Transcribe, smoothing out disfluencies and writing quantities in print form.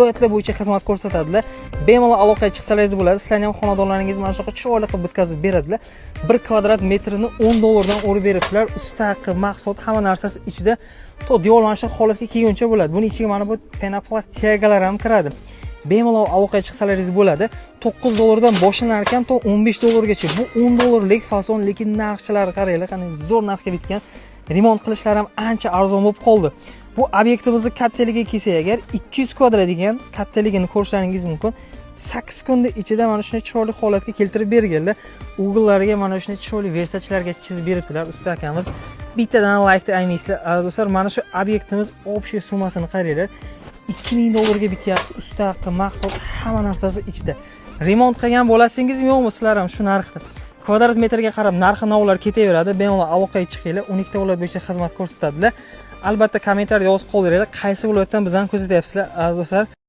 Viloyatlar bo'yicha xizmat ko'rsatadilar. Bemalol aloqaga chiqsalaringiz bo'ladi. Sizlarning ham xonadonlaringiz mana shunaqa chiroyli qilib bitkazib beradilar. 1 kvadrat metrini 10 dollardan o'rib beribdilar. Usti haqqi, mahsulot, hamma narsasi ichida. To devor mana shu holatga kelguncha bo'ladi. Buning ichiga mana bu penoplast tiagalar ham kiradi. Bemalol aloqaga chiqsalaringiz bo'ladi. 9 dollardan boshlanar ekan to 15 dollargacha. Bu 10 dollarlik fason, lekin narxchalari qaranglar, qanday zo'r narxga bitgan. Remont qilishlar ham ancha arzon bo'lib qoldi. Bu obyektimizni kattaligiga kelsak agar 200 kvadrat degan kattaligini ko'rishlaringiz mumkin. 8 kunda ichida mana shunday chiroyli holatga keltirib berganlar. Uyg'unlarga mana shunday chiroyli versachilarga chizib beribdilar. Usta akamiz bittadan like'ni aymaysizlar. Do'stlar, mana shu obyektimiz общий summasini qaranglar. 2000 dollarga bityapti. Usta haqqi, mahsulot, hamma narsasi ichida. Remont qilgan bo'lasingizmi yo'qmi sizlar ham shu narxda? Kvadrat metrga qarab narx-navolar ketaveradi. Bemalol aloqaga chiqinglar. 12 ta viloyat bo'yicha xizmat ko'rsatadilar. Albatta kommentariyada yozib qoldiringlar, qaysi viloyatdan bizani kuzatyapsizlar, aziz do'stlar.